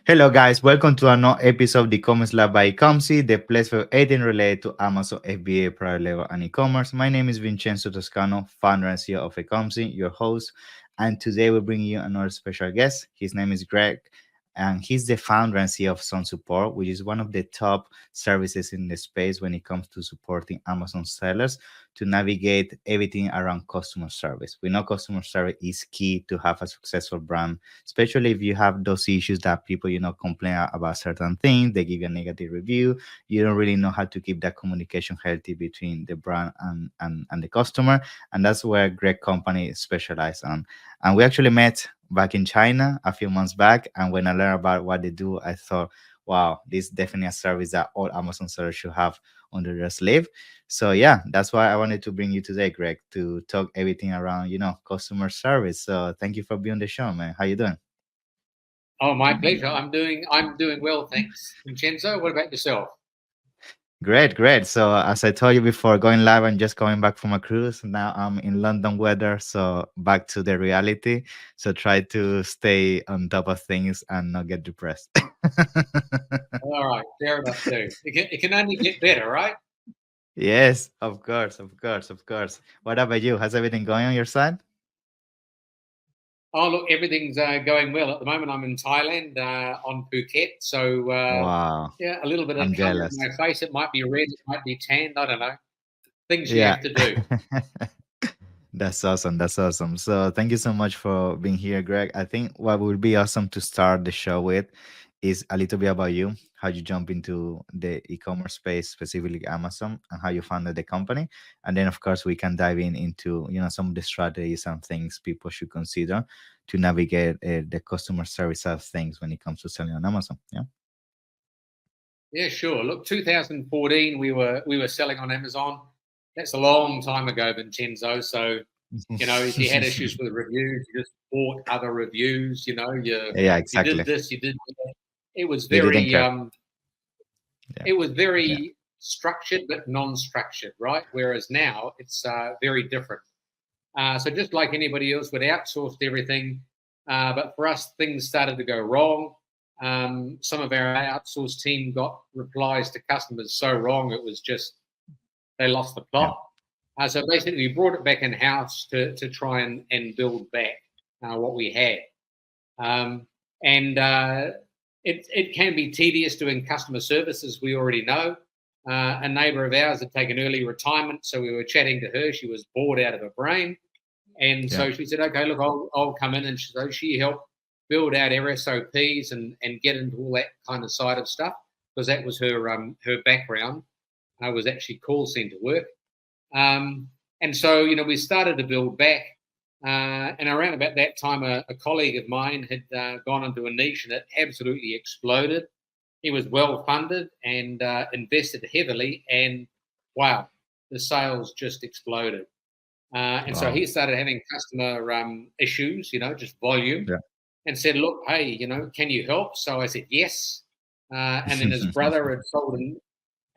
Hello, guys. Welcome to another episode of the e-commerce lab by Ecomcy, the place for everything related to Amazon FBA, private label, and e-commerce. My name is Vincenzo Toscano, founder and CEO of Ecomcy, your host. And today we're bringing you another special guest. His name is Greg, and he's the founder and CEO of ZonSupport, which is one of the top services in the space when it comes to supporting Amazon sellers to navigate everything around customer service. We know customer service is key to have a successful brand, especially if you have those issues that people complain about certain things. They give you a negative review. You don't really know how to keep that communication healthy between the brand and the customer, and that's where Greg company specialize on. And we actually met back in China a few months back, and when I learned about what they do, I thought, wow, this is definitely a service that all Amazon sellers should have under their sleeve. So yeah, that's why I wanted to bring you today, Greg, to talk everything around customer service. So thank you for being on the show, man. How you doing? Oh, my pleasure. I'm doing well, thanks. Vincenzo, what about yourself? Great, great. So as I told you before, going live and just coming back from a cruise. Now I'm in London weather, so back to the reality. So try to stay on top of things and not get depressed. All right, fair enough too. It can only get better, right? Yes, of course, of course, of course. What about you? How's everything going on your side? Oh, look, everything's going well at the moment. I'm in Thailand on Phuket, so Wow, yeah, a little bit of I'm colour in jealous. my face. It might be red, it might be tanned. I don't know. Things you Yeah. have to do. That's awesome. That's awesome. So thank you so much for being here, Greg. I think what would be awesome to start the show with is a little bit about you, how you jump into the e-commerce space, specifically Amazon, and how you founded the company. And then of course we can dive into some of the strategies and things people should consider to navigate the customer service side of things when it comes to selling on Amazon. Yeah. Yeah, sure. Look, 2014, we were selling on Amazon. That's a long time ago, Vincenzo. So if you had issues with reviews, you just bought other reviews. Yeah, You did exactly. this, you did that. It was You didn't very, care. Yeah. it was Yeah. very structured but non-structured, right? Whereas now it's very different. So just like anybody else, we'd outsourced everything, but for us, things started to go wrong. Some of our outsourced team got replies to customers so wrong it was just they lost the Yeah. plot. So basically, we brought it back in house to try and build back what we had. Um, and it can be tedious doing customer service, as we already know. A neighbour of ours had taken early retirement, so we were chatting to her. She was bored out of her brain. And Yeah. so she said, okay, look, I'll come in. And she helped build out our SOPs and get into all that kind of side of stuff because that was her background. Was actually call center work. And so, we started to build back. And around about that time, a colleague of mine had gone into a niche and it absolutely exploded. He was well funded and invested heavily. And wow, the sales just exploded. And so Wow. he started having customer issues, just volume, Yeah. and said, look, hey, can you help? So I said, yes. And then his brother had sold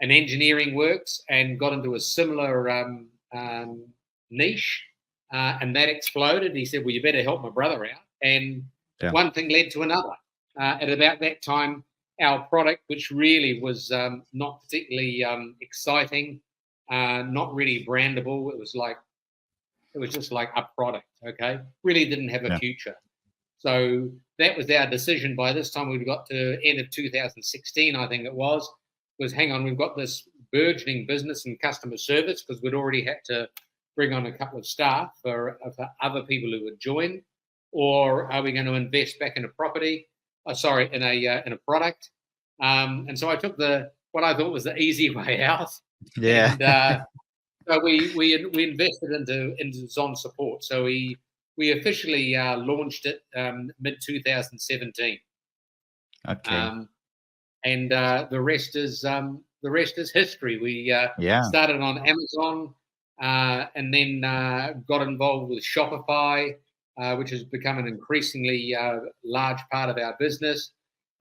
an engineering works and got into a similar niche, and that exploded. He said, well, you better help my brother out. And Yeah. one thing led to another. At about that time, our product, which really was not particularly exciting, not really brandable, it was just like a product, okay? Really didn't have a Yeah. future. So that was our decision. By this time, we got to end of 2016, I think it was hang on, we've got this burgeoning business and customer service because we'd already had to bring on a couple of staff for other people who would join, or are we going to invest back in a property? In a product. And so I took what I thought was the easy way out, Yeah. and so we invested into ZonSupport. So we officially launched it mid 2017. Okay. Um, and the rest is history. We Yeah. started on Amazon, and then got involved with Shopify, which has become an increasingly large part of our business.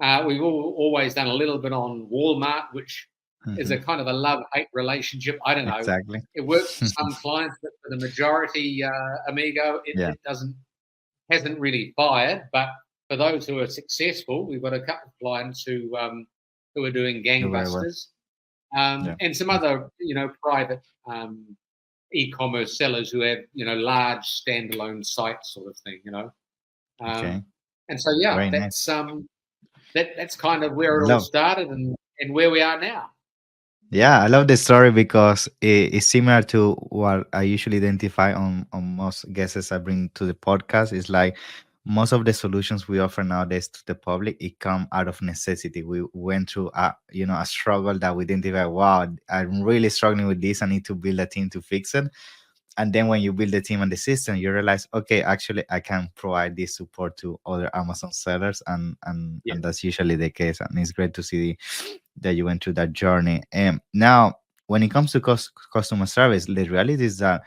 We've always done a little bit on Walmart, which is a Hmm. kind of a love-hate relationship. I don't know. Exactly. It works for some clients, but for the majority, amigo, Yeah. it hasn't really fired. But for those who are successful, we've got a couple of clients who are doing Very well. gangbusters, Yeah. and some other private e-commerce sellers who have large standalone sites sort of thing. Okay. And so yeah, Very nice. that's kind of where it all Love. started and where we are now. Yeah, I love this story because it's similar to what I usually identify on most guests I bring to the podcast. It's like most of the solutions we offer nowadays to the public, it come out of necessity. We went through a struggle that we identify. Wow, I'm really struggling with this. I need to build a team to fix it. And then when you build the team and the system, you realize, okay, actually I can provide this support to other Amazon sellers, Yeah. and that's usually the case. And it's great to see that you went through that journey. And now, when it comes to customer service, the reality is that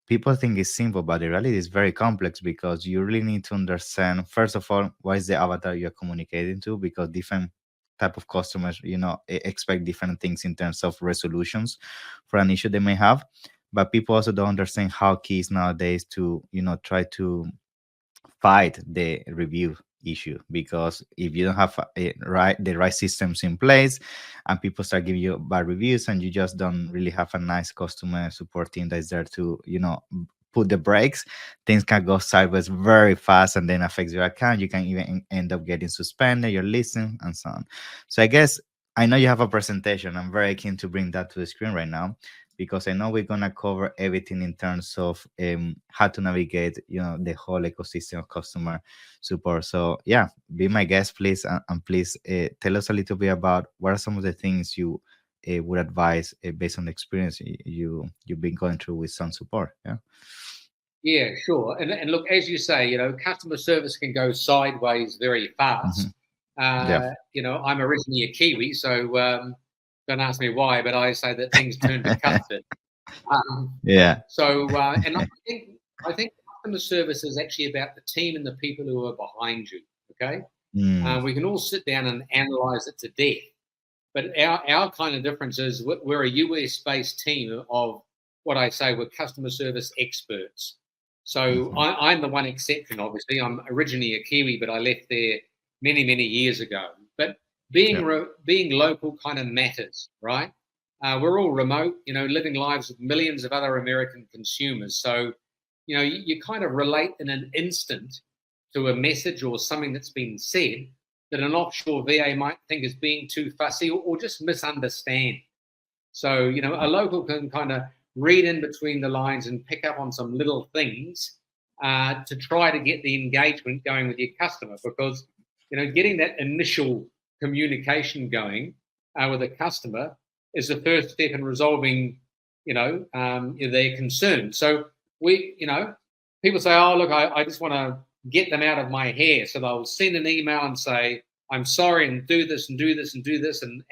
people think it's simple, but the reality is very complex because you really need to understand, first of all, what is the avatar you're communicating to, because different type of customers, expect different things in terms of resolutions for an issue they may have. But people also don't understand how key is nowadays to, try to fight the review issue, because if you don't have the right systems in place and people start giving you bad reviews and you just don't really have a nice customer support team that's there to put the brakes, things can go sideways very fast and then affects your account. You can even end up getting suspended, your listing, and so on. So I guess I know you have a presentation. I'm very keen to bring that to the screen right now, because I know we're gonna cover everything in terms of how to navigate, the whole ecosystem of customer support. So yeah, be my guest, please, and please tell us a little bit about what are some of the things you would advise based on the experience you've been going through with ZonSupport. Yeah. Yeah, sure. And look, as you say, customer service can go sideways very Hmm. fast. Yeah. I'm originally a Kiwi, so don't ask me why, but I say that things turn to custard. Um, Yeah. and I think customer service is actually about the team and the people who are behind you. Okay, Mm, we can all sit down and analyze it to death, but our kind of difference is we're a US based team of what I say we're customer service experts. So mhm. I'm the one exception, obviously. I'm originally a Kiwi, but I left there many, many years ago. But Yeah. being local kind of matters, right? We're all remote, living lives with millions of other American consumers. So, you kind of relate in an instant to a message or something that's been said that an offshore VA might think is being too fussy or just misunderstand. So, a local can kind of read in between the lines and pick up on some little things to try to get the engagement going with your customer, because, getting that initial communication going with a customer is the first step in resolving, their concern. So people say, oh, look, I just want to get them out of my hair. So they'll send an email and say, I'm sorry, and do this and do this and do this, and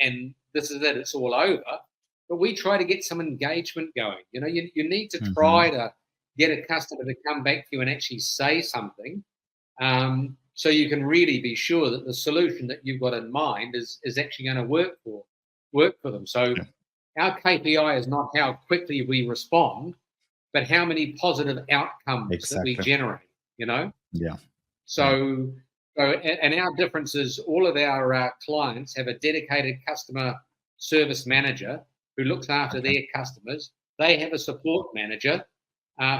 this is it, it's all over. But we try to get some engagement going. You need to Hmm. try to get a customer to come back to you and actually say something, so you can really be sure that the solution that you've got in mind is actually going to work for them. So Yeah. our KPI is not how quickly we respond, but how many positive outcomes that we Exactly. generate. Yeah. Yeah. And our difference is all of our clients have a dedicated customer service manager who looks after Okay. their customers. They have a support manager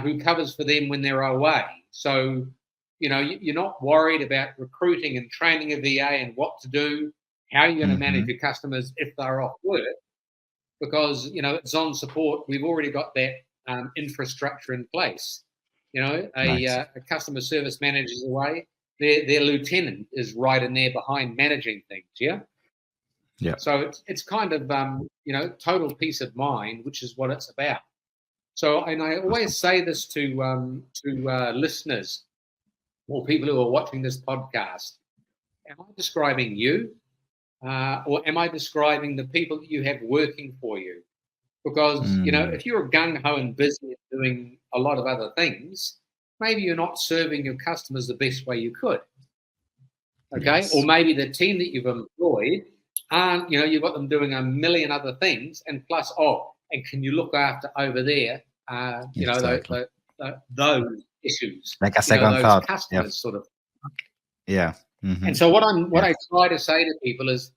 who covers for them when they're away. So, you're not worried about recruiting and training a VA and what to do, how you're going to manage Hmm. your customers if they're off work, because, at ZonSupport, we've already got that infrastructure in place. Nice. A customer service manager is away, their lieutenant is right in there behind managing things. Yeah. Yeah. So it's kind of total peace of mind, which is what it's about. So, and I Awesome. always say this to listeners or people who are watching this podcast: Am I describing you, or am I describing the people that you have working for you? Because Mm, if you're gung ho and busy doing a lot of other things, maybe you're not serving your customers the best way you could. Okay, or yes. maybe the team that you've employed aren't, you've got them doing a million other things, and plus, and can you look after over there, Exactly. those issues, Like a second those thought. Yeah. customers sort of. Yeah. And so what I try to say to people is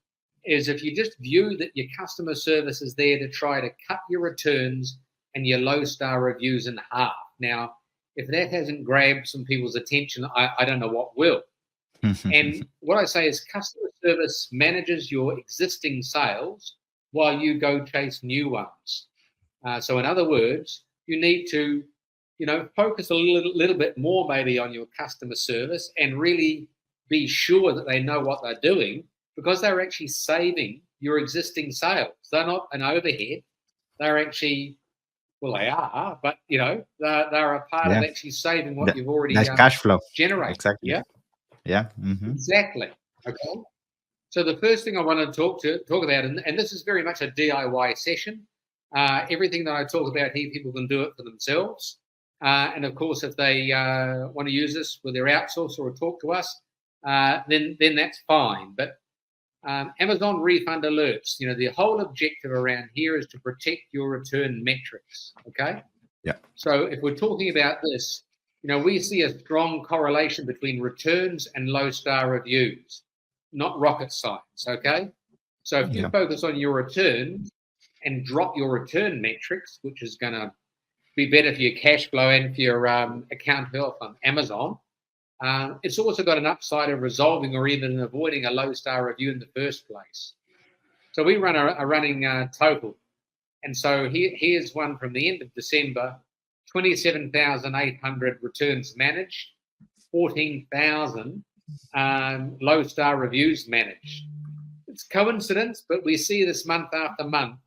if you just view that your customer service is there to try to cut your returns and your low star reviews in half. Now, if that hasn't grabbed some people's attention, I don't know what will. And what I say is customer service manages your existing sales while you go chase new ones. So in other words, you need to, focus a little bit more maybe on your customer service and really be sure that they know what they're doing, because they're actually saving your existing sales. They're not an overhead. They're actually, well, they are, but they're a part of actually saving what you've already that's cash flow. generated. Exactly. Yeah. Yeah. Exactly. Okay. So the first thing I want to talk about, and this is very much a DIY session. Everything that I talk about here, people can do it for themselves. And of course, if they want to use this with their outsource or talk to us, then that's fine. But Amazon refund alerts, the whole objective around here is to protect your return metrics. Okay. Yeah. So if we're talking about this, we see a strong correlation between returns and low star reviews, not rocket science. Okay. So if you focus on your returns and drop your return metrics, which is going to be better for your cash flow and for your account health on Amazon, it's also got an upside of resolving or even avoiding a low star review in the first place. So we run a running total. And so here's one from the end of December, 27,800 returns managed, 14,000 low star reviews managed. It's coincidence, but we see this month after month,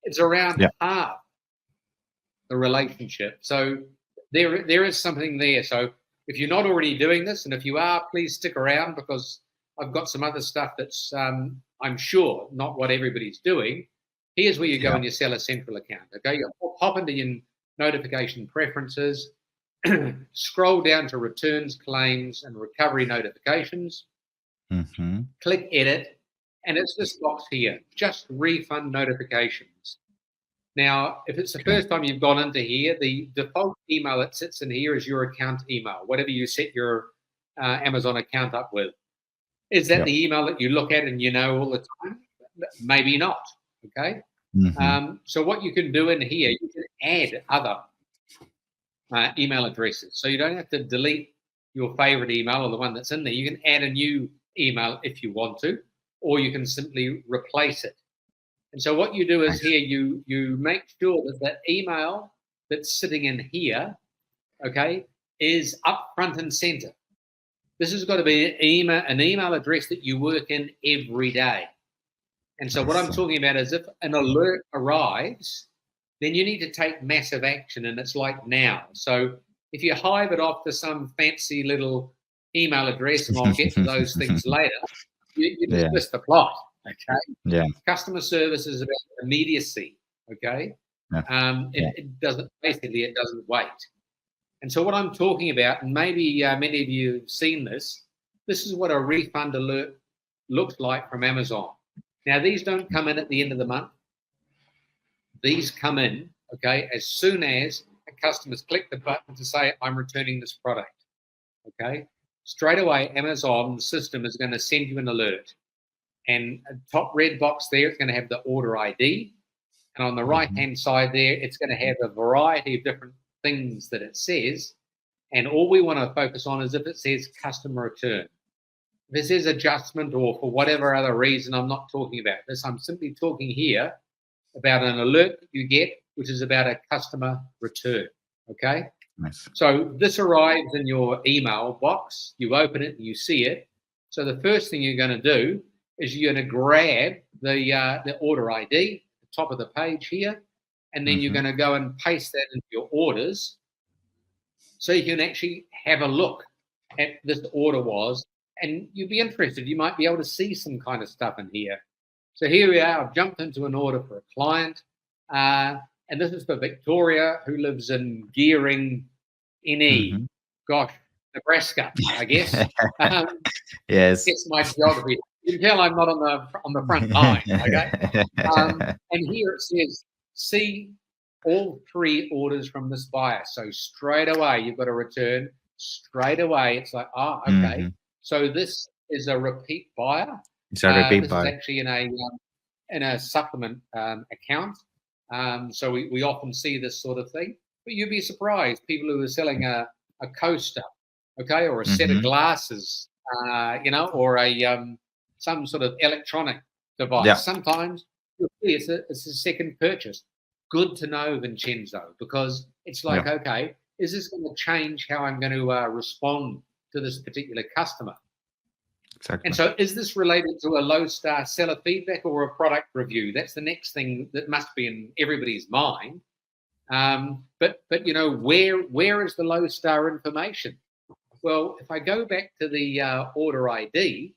it's around half the relationship. So there is something there. So if you're not already doing this, and if you are, please stick around, because I've got some other stuff that's, I'm sure, not what everybody's doing. Here's where you go in your Seller Central account. Okay, you hop into your notification preferences, scroll down to returns, claims, and recovery notifications. Click edit, and it's this box here, just refund notifications. Now, if it's the first time you've gone into here, the default email that sits in here is your account email, whatever you set your Amazon account up with. Is that the email that you look at and all the time? Maybe not, okay? So what you can do in here, you can add other email addresses. So you don't have to delete your favorite email or the one that's in there. You can add a new email if you want to, or you can simply replace it. And so what you do is here, you make sure that that email that's sitting in here, okay, is up front and center. This has got to be an email address that you work in every day. And so what I'm talking about is if an alert arrives, then you need to take massive action, and it's like now. So if you hive it off to some fancy little email address, and I'll get to those things later, you just miss the plot. Okay. Yeah. Customer service is about immediacy. Okay. It doesn't wait. And so what I'm talking about, and maybe many of you have seen this is what a refund alert looks like from Amazon. Now, these don't come in at the end of the month. These come in, okay, as soon as a customer's clicked the button to say, I'm returning this product. Okay. Straight away, Amazon system is going to send you an alert. And a top red box there, it's going to have the order ID. And on the right-hand side there, it's going to have a variety of different things that it says. And all we want to focus on is if it says customer return. If it says adjustment or for whatever other reason, I'm not talking about this. I'm simply talking here about an alert that you get, which is about a customer return. Okay? Nice. So this arrives in your email box. You open it and you see it. So the first thing you're going to do is you're going to grab the order ID at the top of the page here, and then you're going to go and paste that into your orders so you can actually have a look at this order was, and you'd be interested. You might be able to see some kind of stuff in here. So here we are. I've jumped into an order for a client, and this is for Victoria, who lives in Gearing, NE. Gosh, Nebraska, I guess. Yes. It's my geography. You can tell I'm not on the front line, okay? And here it says, see all 3 orders from this buyer. So straight away, you've got to return. Straight away, it's like, okay. So this is a repeat buyer. It's a repeat This is buy. actually in a supplement account. So we often see this sort of thing. But you'd be surprised, people who are selling a coaster, okay, or a set of glasses, or a some sort of electronic device. Yeah. Sometimes you'll see it's a second purchase. Good to know, Vincenzo, because it's like, okay, is this going to change how I'm going to respond to this particular customer? Exactly. And so is this related to a low star seller feedback or a product review? That's the next thing that must be in everybody's mind. But where is the low star information? Well, if I go back to the order ID,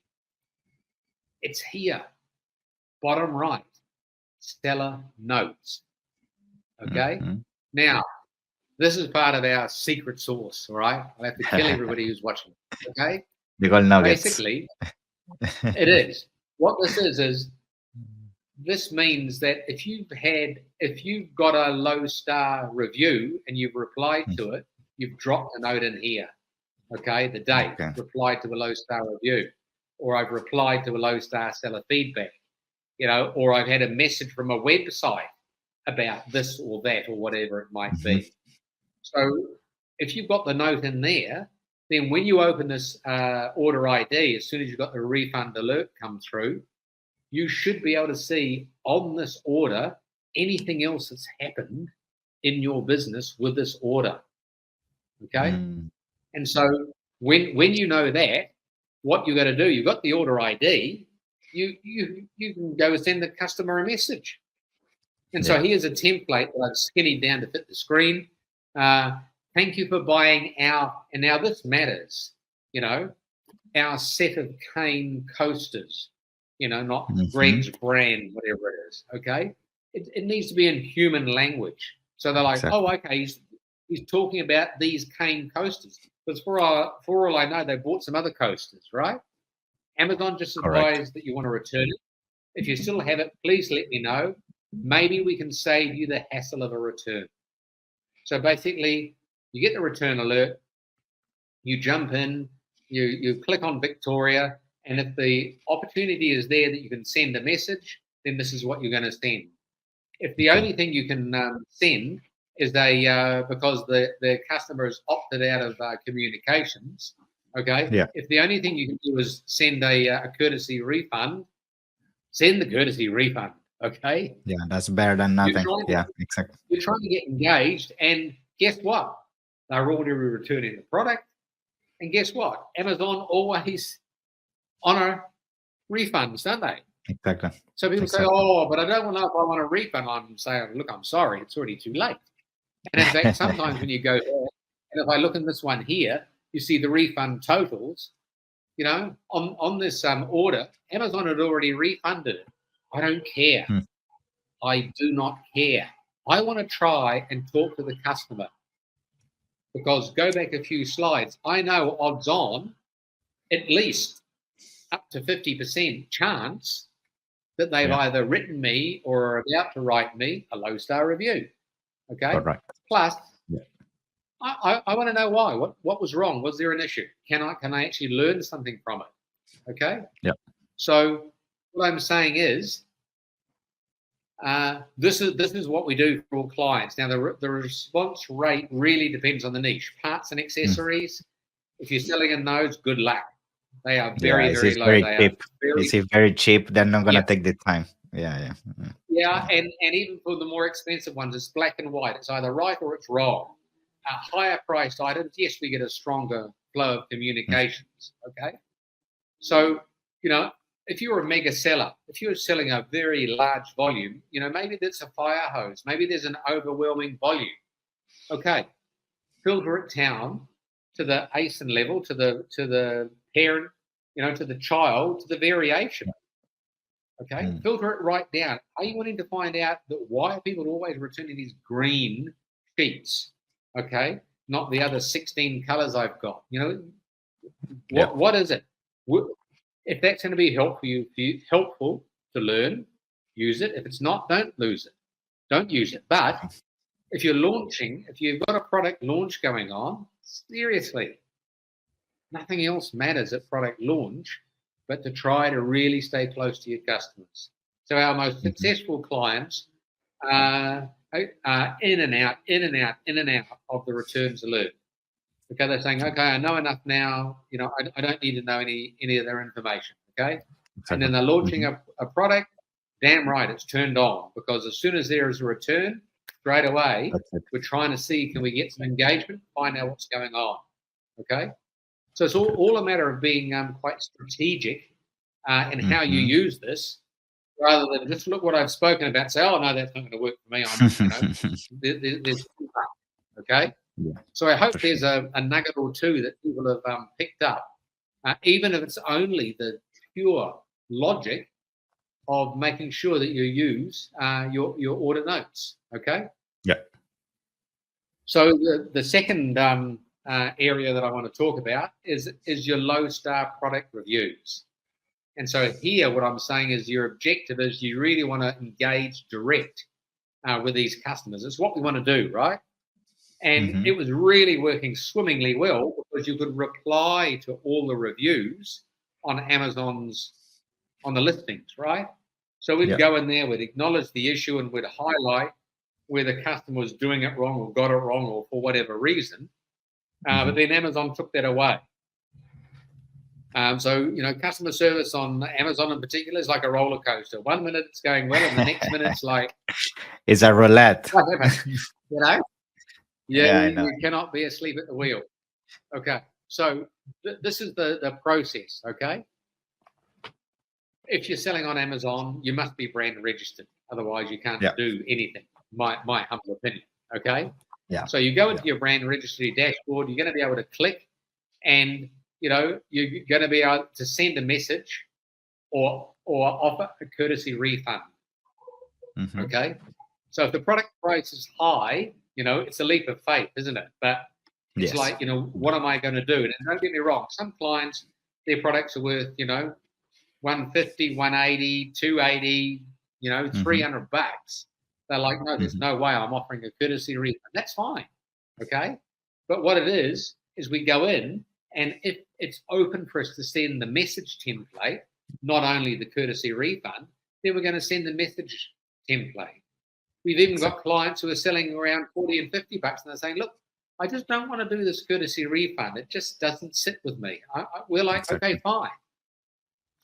it's here, bottom right, seller notes. Okay. Now, this is part of our secret sauce. All right. I'll have to kill everybody who's watching. Okay. The gold nuggets. Basically, it is. What this is this means that if you've got a low star review and you've replied to it, you've dropped a note in here. Okay, the date, replied to a low star review, or I've replied to a low star seller feedback, or I've had a message from a website about this or that or whatever it might be. So if you've got the note in there, then when you open this order ID, as soon as you've got the refund alert come through, you should be able to see on this order anything else that's happened in your business with this order. Okay? And so when you know that, what you got to do, you've got the order ID, you can go send the customer a message. And so here's a template that I've skinnied down to fit the screen. Thank you for buying our, and now this matters, our set of cane coasters, not Greg's brand, whatever it is, okay? It needs to be in human language. So they're like, oh, okay, he's talking about these cane coasters. Because for all I know, they bought some other coasters, right? Amazon just advised that you want to return it. If you still have it, please let me know. Maybe we can save you the hassle of a return. So basically, you get the return alert, you jump in, you click on Victoria, and if the opportunity is there that you can send a message, then this is what you're going to send. If the only thing you can send is because the customer has opted out of communications, okay? Yeah. If the only thing you can do is send a courtesy refund, send the courtesy refund, okay? Yeah, that's better than nothing. Exactly. You're trying to get engaged, and guess what? They're already returning the product, and guess what? Amazon always honor refunds, don't they? Exactly. So people say, oh, but I don't know if I want a refund. I'm saying, look, I'm sorry, it's already too late. And in fact, sometimes when you go there, and if I look in this one here, you see the refund totals, on this order, Amazon had already refunded it. I don't care. I do not care. I want to try and talk to the customer, because go back a few slides. I know odds on at least up to 50% chance that they've either written me or are about to write me a low star review. Okay. Right. Plus, I want to know why. What was wrong? Was there an issue? Can I actually learn something from it? Okay. Yeah. So what I'm saying is, this is what we do for all clients. Now the response rate really depends on the niche. Parts and accessories. If you're selling in those, good luck. They are very low. Very cheap. It's very cheap. They're not gonna take the time. Yeah, and even for the more expensive ones, it's black and white. It's either right or it's wrong. Higher priced items, yes, we get a stronger flow of communications. Okay, so if you're a mega seller, if you're selling a very large volume, maybe that's a fire hose. Maybe there's an overwhelming volume. Okay, filter it down to the ASIN level, to the parent, to the child, to the variation. Okay, filter it right down. Are you wanting to find out why are people always returning these green sheets? Okay, not the other 16 colors I've got. What is it? If that's going to be helpful to learn, use it. If it's not, don't lose it. Don't use it. But if you're launching, if you've got a product launch going on, seriously, Nothing else matters at product launch, but to try to really stay close to your customers. So our most successful clients are in and out of the returns alert. Okay, they're saying, okay, I know enough now. I don't need to know any of their information. Okay, and then they're launching a product. Damn right, it's turned on, because as soon as there is a return, straight away we're trying to see, can we get some engagement, find out what's going on. Okay, so it's all a matter of being quite strategic in how you use this, rather than just look what I've spoken about, say, oh no, that's not going to work for me. There's okay. Yeah, so I hope there's a nugget or two that people have picked up, even if it's only the pure logic of making sure that you use your order notes. Okay. Yeah. So the second area that I want to talk about is your low star product reviews. And so here, what I'm saying is your objective is you really want to engage direct with these customers. It's what we want to do, right? And it was really working swimmingly well, because you could reply to all the reviews on Amazon's, on the listings, right? So we'd go in there, we'd acknowledge the issue, and we'd highlight where the customer was doing it wrong or got it wrong, or for whatever reason. But then Amazon took that away. So, customer service on Amazon in particular is like a roller coaster. 1 minute it's going well, and the next minute it's like... It's a roulette. You cannot be asleep at the wheel. Okay, so this is the process, okay? If you're selling on Amazon, you must be brand registered. Otherwise, you can't do anything, my humble opinion, okay? Yeah. So you go into your brand registry dashboard, you're going to be able to click, and, you're going to be able to send a message or offer a courtesy refund, okay? So if the product price is high, it's a leap of faith, isn't it? But it's like, what am I going to do? And don't get me wrong, some clients, their products are worth, 150, 180, 280, $300. They're like, no, there's no way I'm offering a courtesy refund. That's fine, okay? But what it is we go in, and if it's open for us to send the message template, not only the courtesy refund, then we're going to send the message template. We've even got clients who are selling around $40 and $50, and they're saying, look, I just don't want to do this courtesy refund. It just doesn't sit with me. We're like, okay, fine.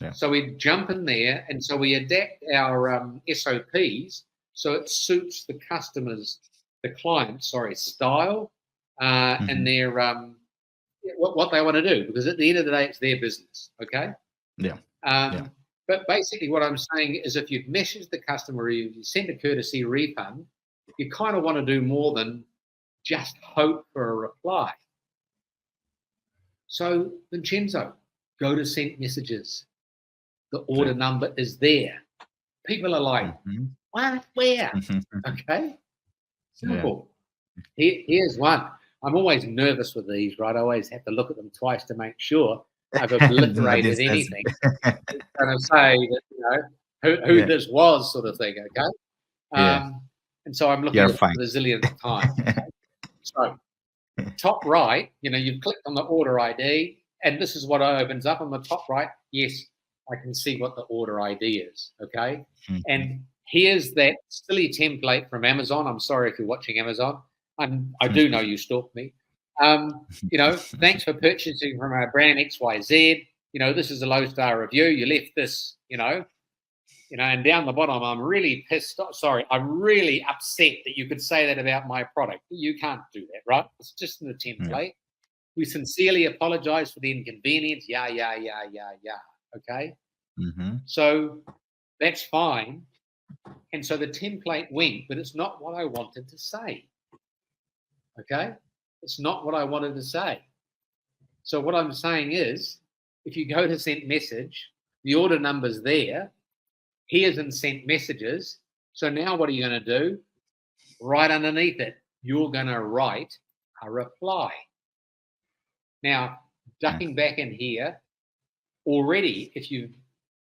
Yeah. So we jump in there, and so we adapt our SOPs so it suits the client's style and their what they want to do, because at the end of the day, it's their business. Okay. Yeah. But basically, what I'm saying is, if you've messaged the customer, you send a courtesy refund, you kind of want to do more than just hope for a reply. So, Vincenzo, go to sent messages. The order number is there. People are like, what? Where? Okay. Simple. Here's one. I'm always nervous with these, right? I always have to look at them twice to make sure I've obliterated anything. Kind of say that, who this was, sort of thing, okay? And so I'm looking at the zillionth time. Okay? So, top right, you've clicked on the order ID, and this is what opens up on the top right. Yes, I can see what the order ID is, okay? And here's that silly template from Amazon. I'm sorry if you're watching Amazon. I do know you stalk me. Thanks for purchasing from our brand XYZ. This is a low star review. You left this, and down the bottom, I'm really pissed. Sorry, I'm really upset that you could say that about my product. You can't do that, right? It's just in the template. Yeah. We sincerely apologize for the inconvenience. Yeah. Okay. So that's fine. And so the template went, but it's not what I wanted to say. Okay. It's not what I wanted to say. So what I'm saying is, if you go to sent message, the order number's there. Here's in sent messages. So now what are you going to do? Right underneath it, you're going to write a reply. Now, ducking back in here, already, if you've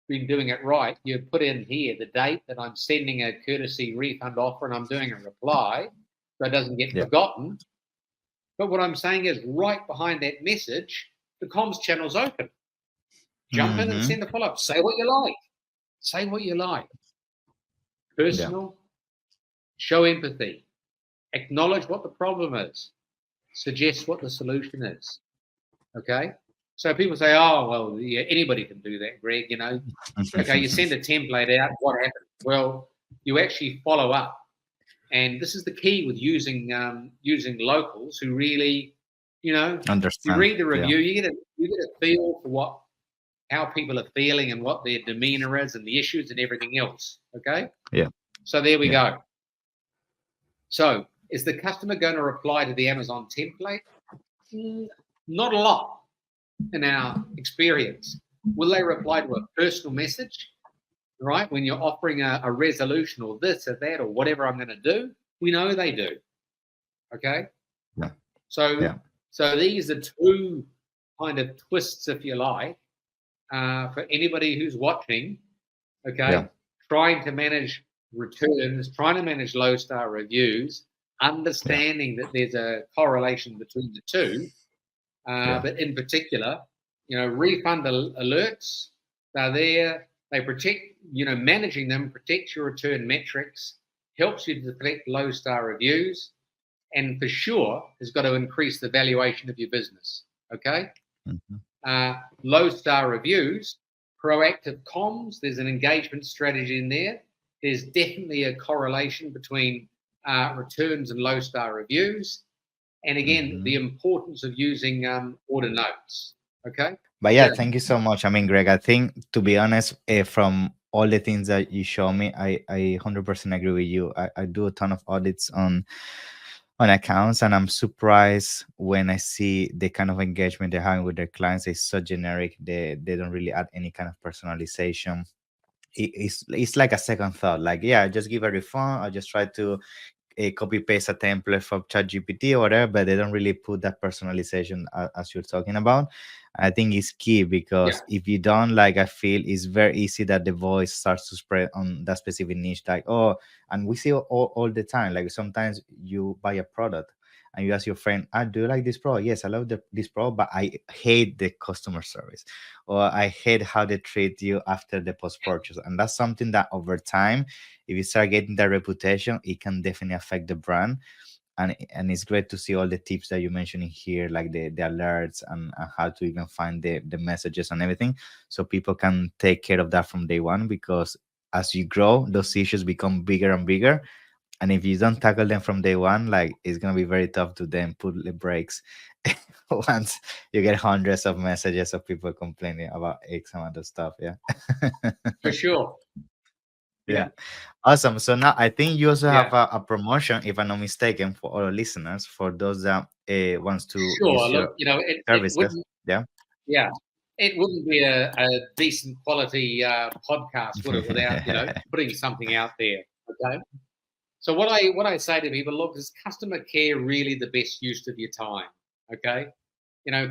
been doing it right, you put in here the date that I'm sending a courtesy refund offer and I'm doing a reply, so it doesn't get forgotten. But what I'm saying is, right behind that message, the comms channel's open. Jump in and Mm-hmm. send a follow-up. Say what you like. Say what you like. Yeah. Personal, show empathy, acknowledge what the problem is, suggest what the solution is. Okay? So people say, oh, well, yeah, anybody can do that, Greg. Okay, you send a template out. What happens? Well, you actually follow up. And this is the key with using locals who really, you Understand. read the Yeah. review, you get a feel for how people are feeling and what their demeanor is and the issues and everything else. Okay? Yeah. So there we Yeah. go. So is the customer going to reply to the Amazon template? Not a lot in our experience. Will they reply to a personal message? Right? When you're offering a resolution or this or that or whatever I'm going to do, we know they do. Okay? Yeah. So, Yeah. so these are two kind of twists, if you like, for anybody who's watching. Okay, Yeah. trying to manage returns, trying to manage low star reviews, understanding that there's a correlation between the two. Yeah. But in particular, refund alerts, they're there. They protect, managing them protects your return metrics, helps you to deflect low star reviews, and for sure has got to increase the valuation of your business. Okay. Mm-hmm. Low star reviews, proactive comms, there's an engagement strategy in there. There's definitely a correlation between returns and low star reviews. And again, Mm-hmm. the importance of using order notes. Okay. But yeah, thank you so much. I mean, Greg, I think to be honest, from all the things that you show me, I 100% agree with you. I do a ton of audits on accounts, and I'm surprised when I see the kind of engagement they're having with their clients. It's so generic. They don't really add any kind of personalization. It's like a second thought. Like, yeah, I just give a refund. I just try to copy paste a template from ChatGPT or whatever, but they don't really put that personalization as you're talking about. I think it's key Yeah. because if you don't, like, I feel it's very easy that the voice starts to spread on that specific niche. Like, oh, and we see all the time. Like sometimes you buy a product and you ask your friend, do you like this product? Yes, I love this product, but I hate the customer service, or I hate how they treat you after the post purchase. And that's something that over time, if you start getting that reputation, it can definitely affect the brand. And it's great to see all the tips that you mentioned in here, like the alerts and how to even find the messages and everything, so people can take care of that from day one. Because as you grow, those issues become bigger and bigger, and if you don't tackle them from day one, like, it's gonna be very tough to then put the brakes once you get hundreds of messages of people complaining about X amount of stuff. Yeah. For sure. Yeah. Yeah. Awesome. So now I think you also have Yeah. a promotion, if I'm not mistaken, for all our listeners, for those that wants to Sure. use Look, your it services. wouldn't, Yeah. yeah, it wouldn't be a decent quality podcast, would it, without, putting something out there. Okay. So what I say to people, look, is customer care really the best use of your time? Okay.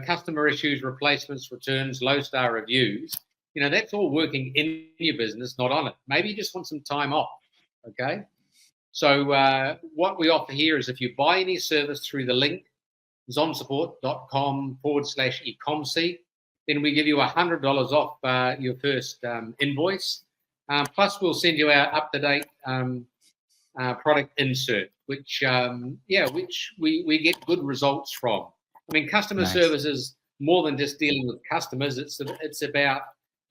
Customer issues, replacements, returns, low star reviews, that's all working in your business, not on it. Maybe you just want some time off. Okay. So what we offer here is if you buy any service through the link zonsupport.com/ecomcy, then we give you $100 off your first invoice. Plus, we'll send you our up-to-date product insert, which we get good results from. I mean, customer Nice. service is more than just dealing with customers. It's about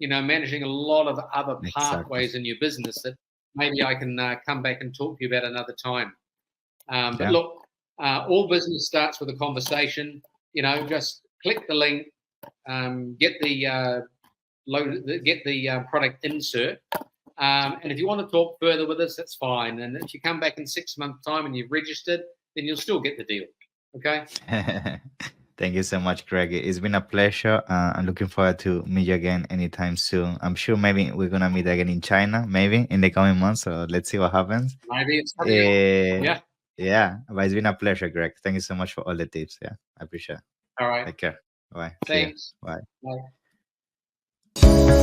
managing a lot of other Exactly. pathways in your business that maybe I can come back and talk to you about another time. But Yeah. look, all business starts with a conversation. Just click the link, get the product insert, and if you want to talk further with us, that's fine. And if you come back in 6 months' time and you've registered, then you'll still get the deal. Okay. Thank you so much, Greg. It's been a pleasure. I'm looking forward to meet you again anytime soon. I'm sure maybe we're gonna meet again in China, maybe in the coming months. So let's see what happens. Maybe it's something else. Uh, Yeah. yeah, but it's been a pleasure, Greg. Thank you so much for all the tips. Yeah, I appreciate it. All right. Take care. Bye. See you. Thanks. Bye. Bye.